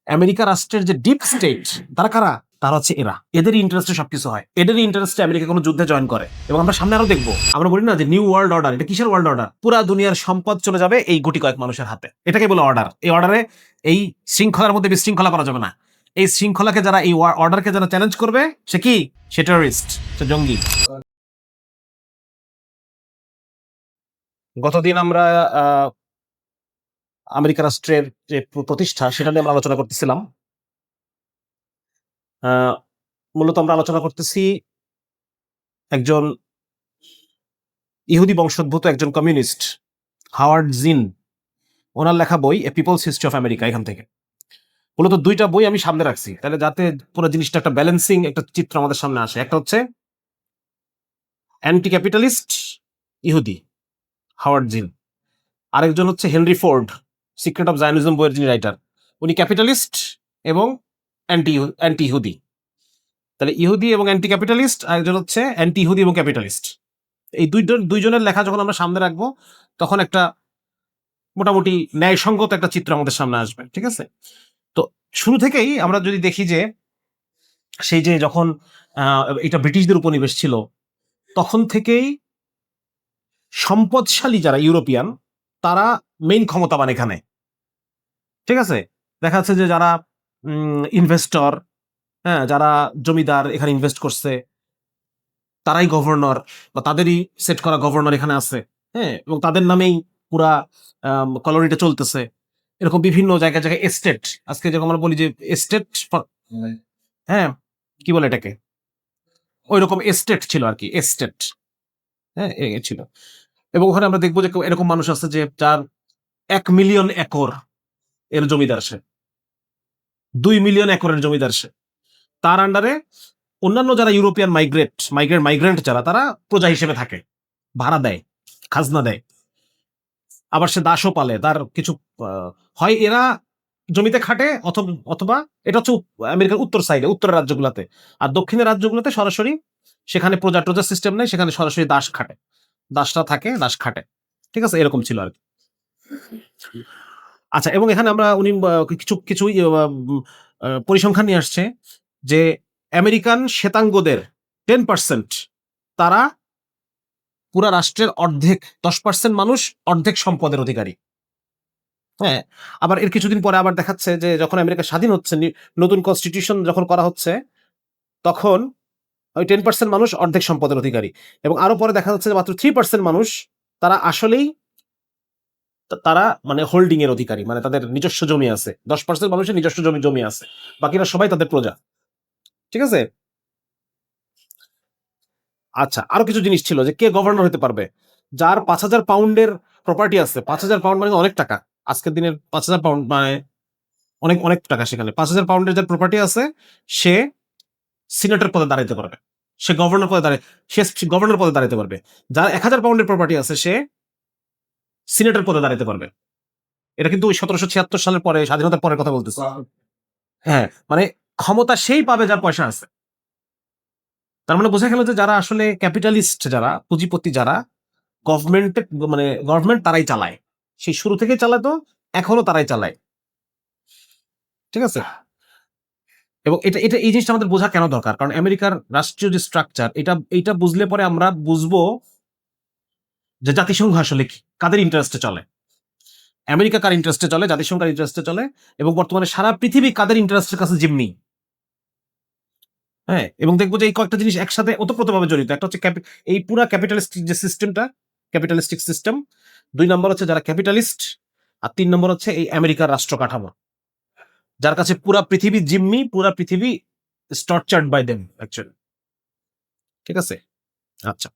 America রাষ্ট্রের যে deep state, তারা কারা? তারা হচ্ছে এরা। এদের ইন্টারেস্টে সবকিছু হয়, এদের ইন্টারেস্টে আমেরিকা কোনো যুদ্ধে জয়েন করে। এবং আমরা সামনে আরো দেখবো, আমরা বলি না যে নিউ ওয়ার্ল্ড অর্ডার, এটা কিসের ওয়ার্ল্ড অর্ডার? পুরা দুনিয়ার সম্পদ চলে যাবে এই গুটি কয়েক মানুষের হাতে, এটাকে বলে অর্ডার। এই অর্ডারে এই শৃঙ্খলার মধ্যে বিশৃঙ্খলা করা যাবে না। এই শৃঙ্খলাকে যারা, এই অর্ডারকে যারা চ্যালেঞ্জ করবে, সে কি? সে টেররিস্ট, সে জঙ্গি। গতদিন আমরা আমেরিকা রাষ্ট্রের যে প্রতিষ্ঠা, সেটা নিয়ে আমরা আলোচনা করতেছিলাম। মূলত আমরা আলোচনা করতেছি একজন ইহুদি বংশোদ্ভূত একজন কমিউনিস্ট, হাওয়ার্ড জিন, ওনার লেখা বই এ পিপলস হিস্ট্রি অফ আমেরিকা। এখান থেকে মূলত দুইটা বই আমি সামনে রাখছি, তাহলে যাতে পুরো জিনিসটা একটা ব্যালেন্সিং একটা চিত্র আমাদের সামনে আসে। একটা হচ্ছে অ্যান্টি ক্যাপিটালিস্ট ইহুদি, হাওয়ার্ড জিন। আরেকজন হচ্ছে Henry Ford, secret of Zionism বইয়ের যিনি রাইটার। উনি ক্যাপিটালিস্ট এবং অ্যান্টি ইহুদি। তাহলে ইহুদি এবং অ্যান্টি ক্যাপিটালিস্ট, আরেকজন হচ্ছে অ্যান্টি ইহুদি এবং ক্যাপিটালিস্ট। এই দুইজনের লেখা যখন আমরা সামনে রাখবো, তখন একটা মোটামুটি ন্যায়সঙ্গত একটা চিত্র আমাদের সামনে আসবে। ঠিক আছে? তো শুরু থেকেই আমরা যদি দেখি যে সেই যে যখন এটা ব্রিটিশদের উপনিবেশ ছিল, তখন থেকেই সম্পদশালী যারা ইউরোপিয়ান, তারা মেইন ক্ষমতাবান এখানে। ঠিক আছে? দেখা যাচ্ছে যে যারা ইনভেস্টর, হ্যাঁ, যারা জমিদার এখানে ইনভেস্ট করছে, তারাই গভর্নর, বা তাদেরই সেট করা গভর্নর এখানে আছে। হ্যাঁ, এবং তাদের নামেই পুরা কলোনিটা চলতেছে। এরকম বিভিন্ন জায়গায় জায়গায় এস্টেট, আজকে যেরকম আমরা বলি যে এস্টেট, হ্যাঁ, কি বলে এটাকে, ওই রকম এস্টেট ছিল আর কি, এস্টেট। হ্যাঁ, ছিল। এবং ওখানে আমরা দেখবো যে এরকম মানুষ আছে যে যার 1 মিলিয়ন একর এর জমিদার সে, 2 মিলিয়ন একরের জমিদার সে। তার আন্ডারে অন্যান্য যারা ইউরোপিয়ান মাইগ্রেন্ট যারা, তারা প্রজা হিসেবে থাকে, ভাড়া দেয়, খাজনা দেয়। আবার সে দাসও পালে। তার কিছু হয় এরা জমিতে খাটে, অথবা এটা হচ্ছে আমেরিকার উত্তর সাইডে, উত্তরের রাজ্যগুলোতে। আর দক্ষিণের রাজ্যগুলোতে সরাসরি সেখানে প্রজা সিস্টেম নেই, সেখানে সরাসরি দাস খাটে, দাসরা থাকে, দাস খাটে। ঠিক আছে? এরকম ছিল আর কি। আচ্ছা, এবং এখানে আমরা উনি কিছু কিছু পরিসংখ্যান নিয়ে আসছে যে আমেরিকান শ্বেতাঙ্গদের 10% তারা পুরা রাষ্ট্রের অর্ধেক, 10% মানুষ অর্ধেক সম্পদের অধিকারী। হ্যাঁ, আবার এর কিছুদিন পরে আবার দেখাচ্ছে যে যখন আমেরিকা স্বাধীন হচ্ছে, নতুন কনস্টিটিউশন যখন করা হচ্ছে, তখন ওই 10% মানুষ অর্ধেক সম্পদের অধিকারী। এবং আরো পরে দেখা যাচ্ছে যে মাত্র 3% মানুষ তারা আসলেই তারা মানে হোল্ডিং এর অধিকারী, মানে তাদের নিজস্ব জমি আছে। 10% মানুষের নিজস্ব জমি আছে, বাকিরা সবাই তাদের প্রজা। ঠিক আছে? আচ্ছা, আরো কিছু জিনিস ছিল যে কে গভর্নর হতে পারবে। যার 5,000 পাউন্ডের প্রপার্টি আছে, 5,000 পাউন্ড মানে অনেক টাকা। আজকের দিনের 5,000 পাউন্ড মানে অনেক অনেক টাকা। সেখানে 5,000 পাউন্ডের যার প্রপার্টি আছে, সে সিনেটর পদে দাঁড়াইতে পারবে, সে গভর্নর পদে দাঁড়াইতে পারবে। যার 1,000 পাউন্ডের প্রপার্টি আছে, সে সিনেটর পদে দাঁড়াইতে পারবে। এটা কিন্তু 1776 সালের পরে, স্বাধীনতার পরের কথা বলতেছে। হ্যাঁ, মানে ক্ষমতা সেই পাবে যার পয়সা আছে। তার মানে বোঝা গেল যে যারা আসলে ক্যাপিটালিস্ট, যারা পুঁজিপতি, যারা গভর্নমেন্ট তারাই চালায়। সেই শুরু থেকে চালাতো, এখনো তারাই চালায়। ঠিক আছে? এবং এটা এটা এই জিনিসটা আমাদের বোঝা কেন দরকার? কারণ আমেরিকার রাষ্ট্রীয় যে স্ট্রাকচার, এটা বুঝলে পরে আমরা বুঝবো যে জাতিসংঘ আসলে কি, কাদের ইন্টারেস্টে চলে। আমেরিকা কার ইন্টারেস্টে চলে, জাতিসংঘ কার ইন্টারেস্টে চলে, এবং বর্তমানে সারা পৃথিবী কাদের ইন্টারেস্টের কাছে জিম্মি। হ্যাঁ, এবং দেখবো যে এই কয়েকটা জিনিস একসাথে ওতপ্রোতভাবে জড়িত। একটা হচ্ছে এই পুরা ক্যাপিটালিস্টিক যে সিস্টেমটা, ক্যাপিটালিস্টিক সিস্টেম। 2 নম্বর হচ্ছে যারা ক্যাপিটালিস্ট। আর 3 নম্বর হচ্ছে এই আমেরিকার রাষ্ট্র কাঠামো, যার কাছে পুরা পৃথিবী জিম্মি, পুরা পৃথিবী স্টর্চার্ড বাই দেম অ্যাকচুয়ালি। ঠিক আছে? আচ্ছা,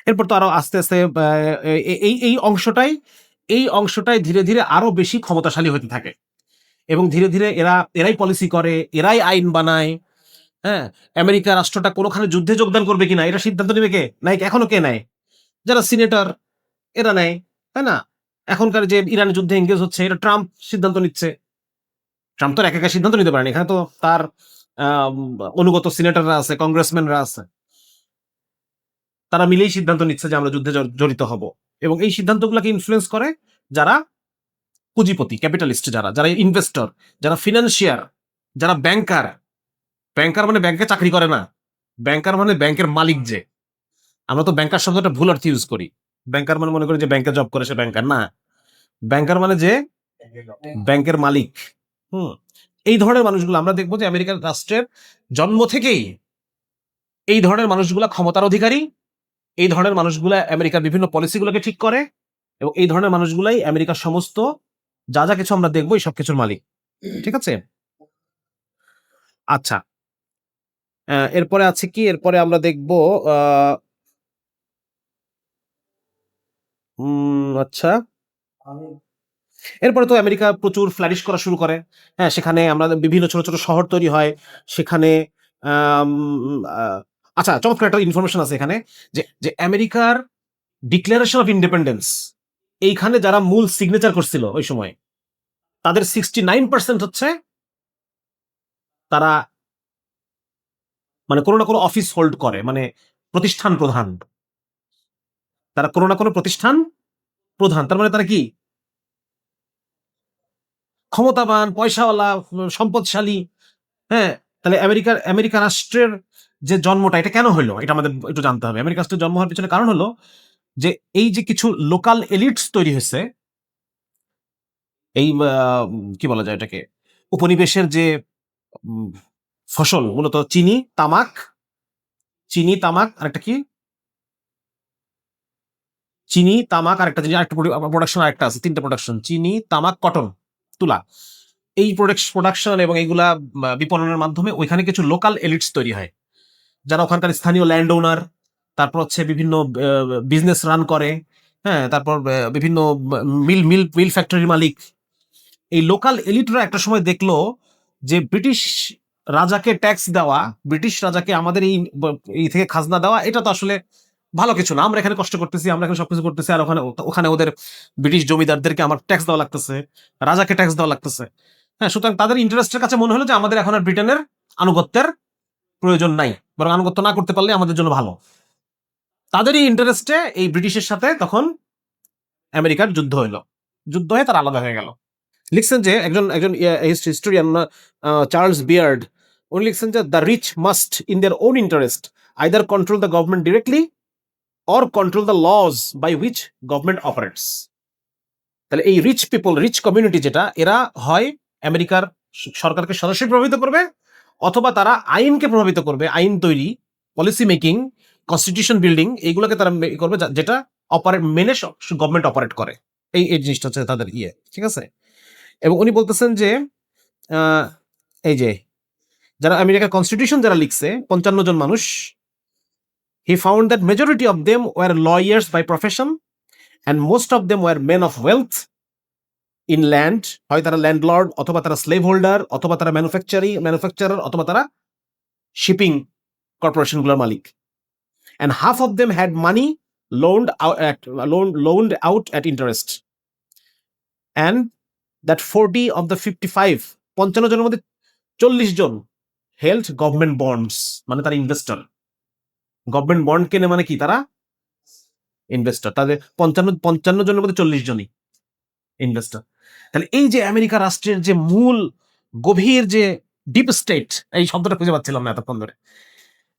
এরপর তো আরো আস্তে আস্তে এই এই অংশটাই ধীরে ধীরে আরো বেশি ক্ষমতাশালী হতে থাকে, এবং ধীরে ধীরে এরাই পলিসি করে, এরাই আইন বানায়। হ্যাঁ, আমেরিকা রাষ্ট্রটা কোনোখানে যুদ্ধে যোগদান করবে কিনা, এটা সিদ্ধান্ত নেবে কে? নাই, এখনো কে নেয়? যারা সিনেটর, এরা নেয়, তাই না? এখনকার যে ইরান যুদ্ধে এঙ্গেজ হচ্ছে, এটা ট্রাম্প সিদ্ধান্ত নিচ্ছে। ট্রাম্প তো একা সিদ্ধান্ত নিতে পারেন, এখানে তো তার আহ, অনুগত সিনেটররা আছে, কংগ্রেসম্যানরা আছে, তারা মিলেই সিদ্ধান্ত নিচ্ছে যে আমরা যুদ্ধে জড়িত হব। এবং এই সিদ্ধান্তগুলোকে ইনফ্লুয়েন্স করে যারা পুঁজিপতি, ক্যাপিটালিস্ট, যারা যারা ইনভেস্টর, যারা ফিনান্সিয়ার, যারা ব্যাংকার। ব্যাংকার মানে ব্যাংকে চাকরি করে না, ব্যাংকার মানে ব্যাংকের মালিক। যে আমরা তো ব্যাংকার শব্দটা ভুল অর্থে ইউজ করি। ব্যাংকার মানে মনে করি যে ব্যাংকে জব করে সে ব্যাংকার না। ব্যাংকার মানে যে ব্যাংকের মালিক। হুম এই ধরনের মানুষগুলো আমরা দেখবো যে আমেরিকান রাষ্ট্রের জন্ম থেকেই এই ধরনের মানুষগুলা ক্ষমতার অধিকারী। এই ধরনের মানুষগুলা আমেরিকার বিভিন্ন পলিসিগুলোকে ঠিক করে, এবং এই ধরনের মানুষগুলাই আমেরিকার সমস্ত যা যা কিছু আমরা দেখবো এই সব কিছুর মালিক। ঠিক আছে? আচ্ছা, এরপরে আছে কি? এরপরে আমরা দেখবো আচ্ছা, এরপরে তো আমেরিকা প্রচুর ফ্লারিশ করা শুরু করে। হ্যাঁ, সেখানে আমরা বিভিন্ন ছোট ছোট শহর তৈরি হয় সেখানে। আম, আহ, আচ্ছা, চমৎকার একটা ইনফরমেশন আছে এখানে, যে যে আমেরিকার ডিক্লারেশন অফ ইন্ডিপেন্ডেন্স, এইখানে যারা মূল সিগনেচার করছিল ওই সময়, তাদের 69% হচ্ছে তারা মানে কোনো না কোনো অফিস হোল্ড করে, মানে প্রতিষ্ঠান প্রধান। তারা কোনো না কোনো প্রতিষ্ঠান প্রধান, তার মানে তারা কি ক্ষমতাবান, পয়সাওয়ালা, সম্পদশালী। হ্যাঁ, তাহলে আমেরিকা রাষ্ট্রের যে জন্মটা, এটা কেন হলো এটা আমাদের একটু জানতে হবে। আমেরিকা রাষ্ট্রের জন্ম হওয়ার পিছনে কারণ হলো যে এই যে কিছু লোকাল এলিটস তৈরি হয়েছে, এই কি বলা যায় এটাকে, উপনিবেশের যে উম, ফসল, মূলত চিনি, তামাক, চিনি, তামাক আর একটা কি, চিনি, তামাক আর একটা জিনিস, আরেকটা প্রোডাকশন, আরেকটা আছে, তিনটা প্রোডাকশন: চিনি, তামাক, কটন, তুলা। এই প্রোডাকশন এবং এইগুলা বিপণনের মাধ্যমে ওইখানে কিছু লোকাল এলিটস তৈরি হয়, যারা ওখানকার স্থানীয় ল্যান্ড ওনার, তারপর হচ্ছে বিভিন্ন বিজনেস রান করে। হ্যাঁ, তারপর বিভিন্ন মিল মিল মিল ফ্যাক্টরির মালিক। এই লোকাল এলিটরা একটা সময় দেখলো যে ব্রিটিশ রাজাকে ট্যাক্স দেওয়া, ব্রিটিশ রাজাকে আমাদের এই থেকে খাজনা দেওয়া, এটা তো আসলে ভালো কিছু না। আমরা এখানে কষ্ট করতেছি, আমরা এখানে সবকিছু করতেছি, আর ওখানে ওখানে ওদের ব্রিটিশ জমিদারদেরকে আমার ট্যাক্স দেওয়া লাগতেছে, রাজাকে ট্যাক্স দেওয়া লাগতেছে। হ্যাঁ, সুতরাং তাদের ইন্টারেস্টের কাছে মনে হলো যে আমাদের এখন আর ব্রিটেনের আনুগত্যের প্রয়োজন নাই, বরং আনুগত্য না করতে পারলে আমাদের জন্য ভালো। তাদেরই ইন্টারেস্টে এই ব্রিটিশের সাথে তখন আমেরিকার যুদ্ধ হইলো। যুদ্ধ হয়ে তারা আলাদা হয়ে গেল। লিখছেন যে একজন একজন হিস্টোরিয়ান, চার্লস বিয়ার্ড, উনি লিখছেন যে the rich must in their own interest either control the government directly or control the laws by which government operates. তাহলে এই রিচ পিপল, রিচ কমিউনিটি যেটা, এরা হয় আমেরিকার সরকারকে সরাসরি প্রভাবিত করবে, অথবা তারা আইনকে প্রভাবিত করবে, আইন তৈরি, পলিসি মেকিং, কনস্টিটিউশন বিল্ডিং, এইগুলোকে তারা করবে যেটা অপারেট মেনে গভর্নমেন্ট অপারেট করে। এই এই জিনিসটা হচ্ছে তাদের ইয়ে। ঠিক আছে? এবং উনি বলতেছেন যে আহ, এই যে যারা আমেরিকার কনস্টিটিউশন যারা লিখছে, 55 জন মানুষ, he found that majority of them were lawyers by profession and most of them were men of wealth in land. হয় তারা ল্যান্ডলর্ড, অথবা তারা স্লেভ হোল্ডার, অথবা তারা ম্যানুফ্যাকচারার, অথবা তারা শিপিং কর্পোরেশনগুলোর মালিক। And half of them had money loaned out at interest. And that 40 of the 55, 55 জনের মধ্যে 40 জন হেল্ড গভর্নমেন্ট বন্ডস, মানে তারা ইনভেস্টর। গভর্নমেন্ট বন্ড কেনে মানে কি, তারা ইনভেস্টর। তাদের 55 জনের মধ্যে 40 জনই ইনভেস্টর। তাহলে এই যে আমেরিকা রাষ্ট্রের যে মূল গভীর যে ডিপ স্টেট, এই শব্দটা খুঁজে পাচ্ছিলাম না এতক্ষণ ধরে,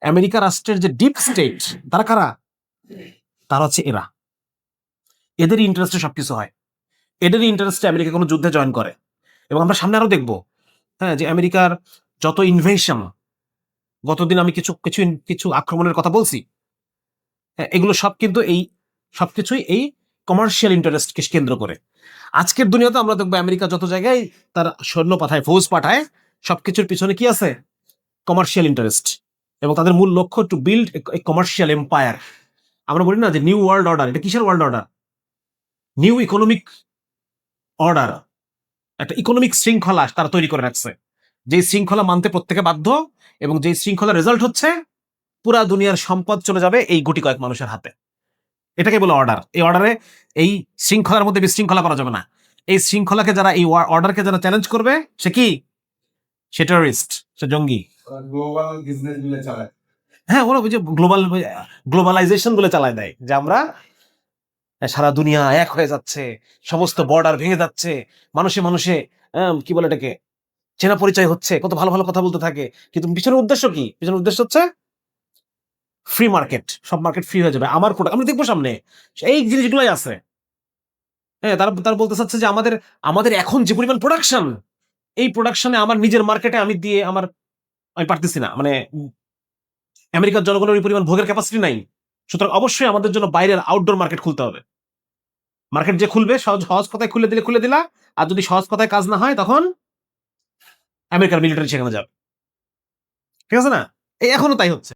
আমেরিকা রাষ্ট্রের যে ডিপ স্টেট, তারা কারা? তারা হচ্ছে এরা। এদের ইন্টারেস্টে সবকিছু হয়, এদের ইন্টারেস্টে আমেরিকা কোনো যুদ্ধে জয়েন করে। এবং আমরা সামনে আরো দেখবো, হ্যাঁ, যে আমেরিকার যত ইনভেশন, গতদিন আমি কিছু কিছু কিছু আক্রমণের কথা বলছি, হ্যাঁ, এগুলো সব কিন্তু এই সবকিছুই এই কমার্শিয়াল ইন্টারেস্টকে কেন্দ্র করে। আজকের দুনিয়াতে আমরা দেখবো আমেরিকা যত জায়গায় তার সৈন্য পাঠায়, ফৌজ পাঠায়, সবকিছুর পিছনে কি আছে? Commercial interest. এবং তাদের মূল লক্ষ্য to build a commercial empire. আমরা বলি না যে নিউ ওয়ার্ল্ড অর্ডার, এটা কিসের world order? New economic order, একটা ইকোনমিক শৃঙ্খলা তারা তৈরি করে রাখছে, যে শৃঙ্খলা মানতে প্রত্যেকে বাধ্য, এবং যে শৃঙ্খলার রেজাল্ট হচ্ছে পুরা দুনিয়ার সম্পদ চলে যাবে এই গুটি কয়েক মানুষের হাতে। এটাকে বলে অর্ডার। এই অর্ডারে, এই শৃঙ্খলার মধ্যে বিশৃঙ্খলা করা যাবে না। এই শৃঙ্খলাকে যারা, এই অর্ডারকে যারা চ্যালেঞ্জ করবে, সে কি? সে টেররিস্ট, সে জঙ্গি। গ্লোবাল বিজনেস গুলো চালায়। হ্যাঁ, ওরা ওই যে গ্লোবালাইজেশন বলে চালায় দেয়, যে আমরা সারা দুনিয়া এক হয়ে যাচ্ছে, সমস্ত বর্ডার ভেঙে যাচ্ছে, মানুষে মানুষে কি বলে এটাকে চেনা পরিচয় হচ্ছে, কত ভালো ভালো কথা বলতে থাকে। কিন্তু পিছনের উদ্দেশ্য কি? পিছনের উদ্দেশ্য হচ্ছে ফ্রি মার্কেট, সব মার্কেট ফ্রি হয়ে যাবে, আমার প্রোডাক্ট আমরা দেখবো সামনে। এই জিনিসগুলোই আছে। হ্যাঁ, তারা তারা বলতে চাচ্ছে যে আমাদের আমাদের এখন যে পরিমাণ প্রোডাকশন, এই প্রোডাকশনে আমার নিজের মার্কেটে আমি দিয়ে আমি পারতেছি না। মানে আমেরিকার জনগণের ওই পরিমাণ ভোগের ক্যাপাসিটি নাই। সুতরাং অবশ্যই আমাদের জন্য বাইরের আউটডোর মার্কেট খুলতে হবে। মার্কেট যে খুলবে সহজ সহজ কথায় খুলে দিলে খুলে দিলা, আর যদি সহজ কথায় কাজ না হয় তখন আমেরিকার মিলিটারি সেখানে যাবে। ঠিক আছে না? এই এখনো তাই হচ্ছে।